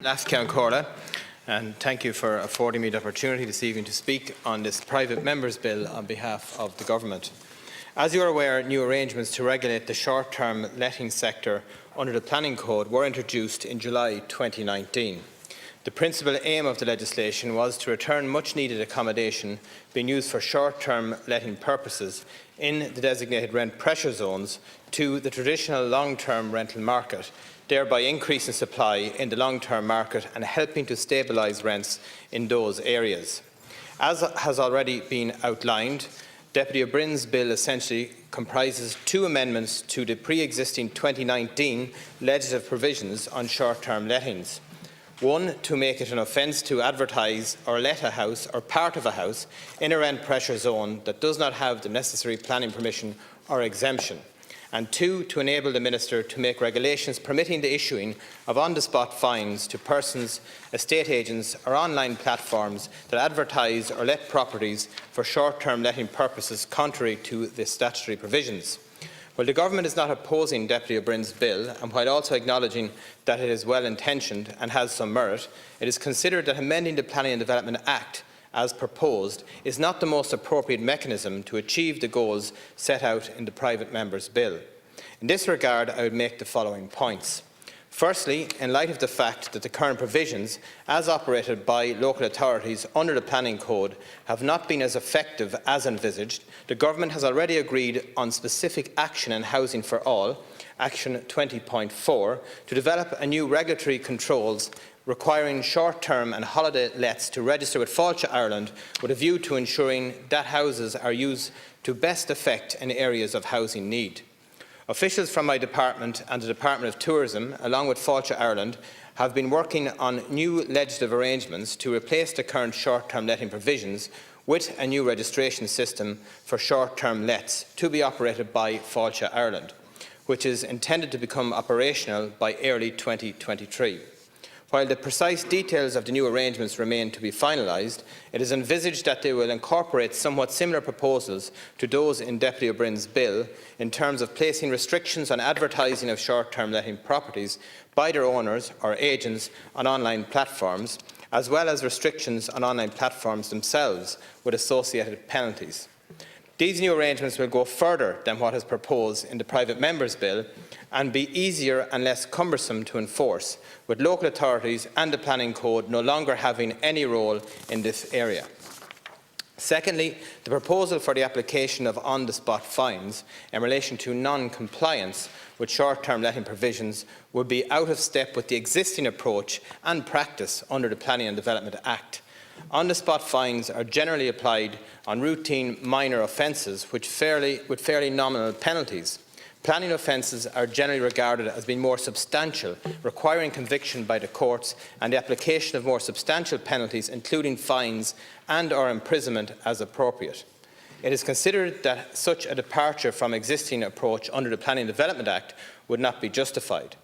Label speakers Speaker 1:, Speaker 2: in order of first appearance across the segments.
Speaker 1: Lascian Corla, and thank you for affording me the opportunity this evening to speak on this private members' bill on behalf of the Government. As you are aware, new arrangements to regulate the short-term letting sector under the Planning Code were introduced in July 2019. The principal aim of the legislation was to return much-needed accommodation being used for short-term letting purposes in the designated rent pressure zones to the traditional long-term rental market, thereby increasing supply in the long-term market and helping to stabilise rents in those areas. As has already been outlined, Deputy O'Brien's bill essentially comprises two amendments to the pre-existing 2019 legislative provisions on short-term lettings. One, to make it an offence to advertise or let a house or part of a house in a rent pressure zone that does not have the necessary planning permission or exemption. And two, to enable the Minister to make regulations permitting the issuing of on-the-spot fines to persons, estate agents or online platforms that advertise or let properties for short-term letting purposes contrary to the statutory provisions. While the Government is not opposing Deputy O'Brien's bill, and while also acknowledging that it is well-intentioned and has some merit, it is considered that amending the Planning and Development Act as proposed is not the most appropriate mechanism to achieve the goals set out in the private member's bill. In this regard, I would make the following points. Firstly, in light of the fact that the current provisions, as operated by local authorities under the Planning Code, have not been as effective as envisaged, the Government has already agreed on specific action in Housing for All, Action 20.4, to develop a new regulatory controls requiring short-term and holiday lets to register with Fáilte Ireland with a view to ensuring that houses are used to best effect in areas of housing need. Officials from my department and the Department of Tourism, along with Fáilte Ireland, have been working on new legislative arrangements to replace the current short-term letting provisions with a new registration system for short-term lets to be operated by Fáilte Ireland, which is intended to become operational by early 2023. While the precise details of the new arrangements remain to be finalised, it is envisaged that they will incorporate somewhat similar proposals to those in Deputy O'Brien's bill in terms of placing restrictions on advertising of short-term letting properties by their owners or agents on online platforms, as well as restrictions on online platforms themselves with associated penalties. These new arrangements will go further than what is proposed in the private member's bill and be easier and less cumbersome to enforce, with local authorities and the Planning Code no longer having any role in this area. Secondly, the proposal for the application of on-the-spot fines in relation to non-compliance with short-term letting provisions would be out of step with the existing approach and practice under the Planning and Development Act. On-the-spot fines are generally applied on routine minor offences with fairly nominal penalties. Planning offences are generally regarded as being more substantial, requiring conviction by the courts and the application of more substantial penalties, including fines and/or imprisonment as appropriate. It is considered that such a departure from existing approach under the Planning and Development Act would not be justified.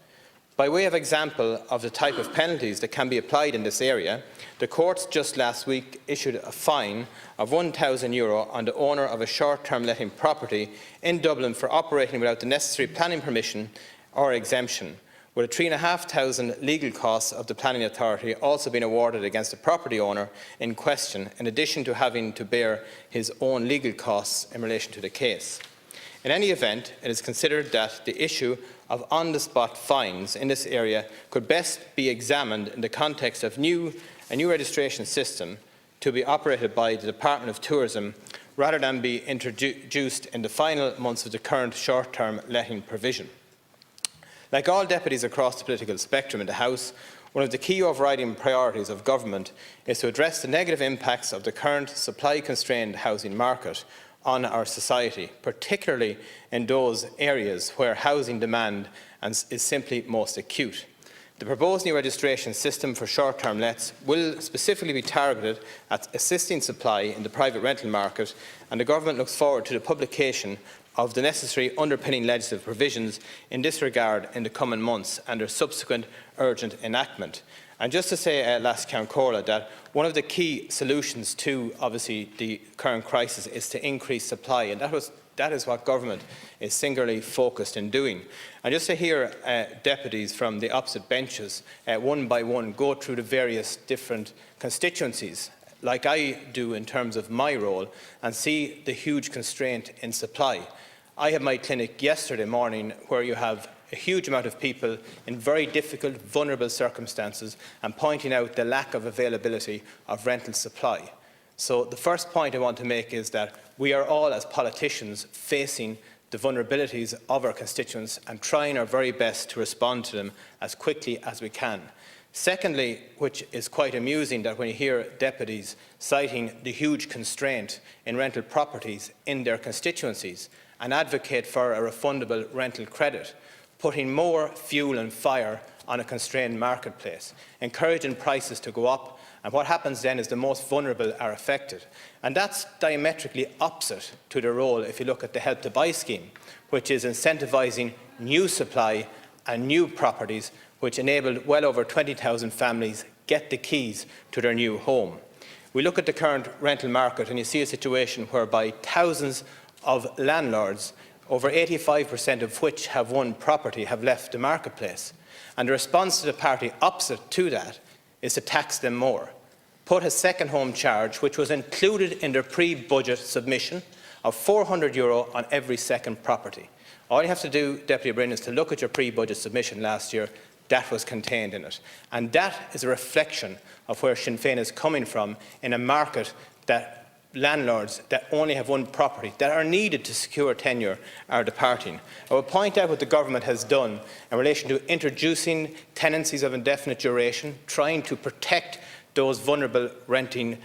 Speaker 1: By way of example of the type of penalties that can be applied in this area, the courts just last week issued a fine of €1,000 on the owner of a short-term letting property in Dublin for operating without the necessary planning permission or exemption, with €3,500 legal costs of the planning authority also being awarded against the property owner in question, in addition to having to bear his own legal costs in relation to the case. In any event, it is considered that the issue of on-the-spot fines in this area could best be examined in the context of a new registration system to be operated by the Department of Tourism rather than be introduced in the final months of the current short-term letting provision. Like all deputies across the political spectrum in the House, one of the key overriding priorities of government is to address the negative impacts of the current supply-constrained housing market on our society, particularly in those areas where housing demand is simply most acute. The proposed new registration system for short-term lets will specifically be targeted at assisting supply in the private rental market, and the Government looks forward to the publication of the necessary underpinning legislative provisions in this regard in the coming months and their subsequent urgent enactment. And just to say, Lascian Corla, that one of the key solutions to, obviously, the current crisis is to increase supply, and that was That is what government is singularly focused in doing. And just to hear deputies from the opposite benches, one by one, go through the various different constituencies, like I do in terms of my role, and see the huge constraint in supply. I had my clinic yesterday morning where you have a huge amount of people in very difficult, vulnerable circumstances, and pointing out the lack of availability of rental supply. So the first point I want to make is that we are all, as politicians, facing the vulnerabilities of our constituents and trying our very best to respond to them as quickly as we can. Secondly, which is quite amusing, that when you hear deputies citing the huge constraint in rental properties in their constituencies and advocate for a refundable rental credit, putting more fuel and fire on a constrained marketplace, encouraging prices to go up, and what happens then is the most vulnerable are affected. And that's diametrically opposite to the role, if you look at the Help to Buy scheme, which is incentivising new supply and new properties, which enabled well over 20,000 families get the keys to their new home. We look at the current rental market and you see a situation whereby thousands of landlords, over 85% of which have one property, have left the marketplace. And the response to the party opposite to that is to tax them more. Put a second home charge, which was included in their pre-budget submission, of €400 on every second property. All you have to do, Deputy Brin, is to look at your pre-budget submission last year. That was contained in it. And that is a reflection of where Sinn Féin is coming from in a market that landlords that only have one property, that are needed to secure tenure, are departing. I will point out what the government has done in relation to introducing tenancies of indefinite duration, trying to protect those vulnerable renting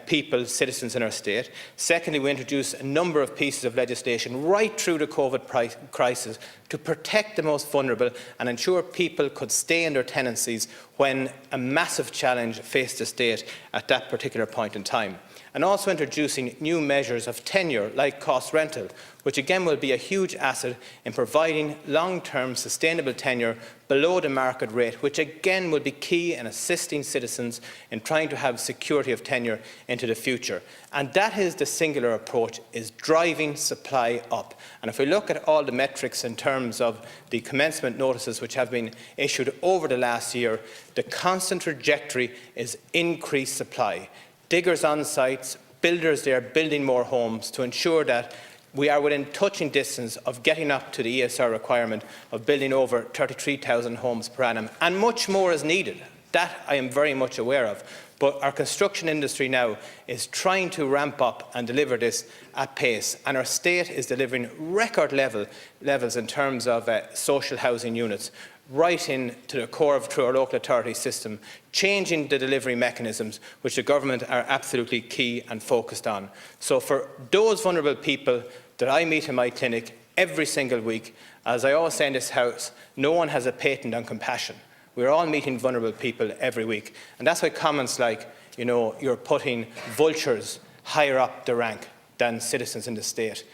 Speaker 1: people, citizens in our state. Secondly, we introduced a number of pieces of legislation right through the COVID crisis to protect the most vulnerable and ensure people could stay in their tenancies when a massive challenge faced the state at that particular point in time. And also introducing new measures of tenure like cost rental, which again will be a huge asset in providing long-term sustainable tenure below the market rate, which again will be key in assisting citizens in trying to have security of tenure into the future. And that is the singular approach, is driving supply up. And if we look at all the metrics in terms of the commencement notices which have been issued over the last year, the constant trajectory is increased supply. Diggers on sites, builders there building more homes to ensure that we are within touching distance of getting up to the ESR requirement of building over 33,000 homes per annum, and much more is needed. That I am very much aware of. But our construction industry now is trying to ramp up and deliver this at pace, and our state is delivering record levels in terms of social housing units, right into the core of through our local authority system, changing the delivery mechanisms which the government are absolutely key and focused on. So for those vulnerable people that I meet in my clinic every single week, as I always say in this house, no one has a patent on compassion. We're all meeting vulnerable people every week. And that's why comments like, you know, you're putting vultures higher up the rank than citizens in the state.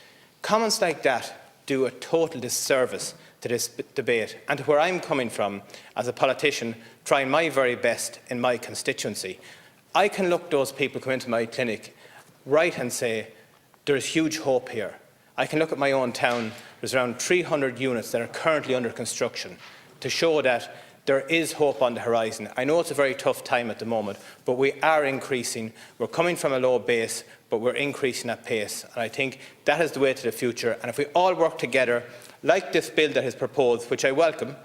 Speaker 1: Comments like that do a total disservice to this debate and to where I'm coming from as a politician, trying my very best in my constituency. I can look those people come into my clinic right and say, there's huge hope here. I can look at my own town, there's around 300 units that are currently under construction, to show that there is hope on the horizon. I know it's a very tough time at the moment, but we are increasing. We're coming from a low base, but we're increasing at pace. And I think that is the way to the future. And if we all work together, like this bill that is proposed, which I welcome,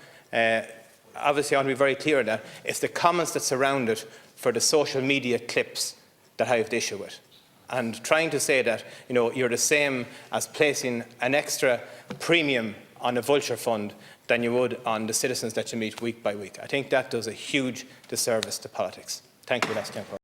Speaker 1: obviously I want to be very clear on that, it's the comments that surround it for the social media clips that I have the issue with. And trying to say that, you know, you're the same as placing an extra premium on a vulture fund than you would on the citizens that you meet week by week. I think that does a huge disservice to politics. Thank you, Last Councillor.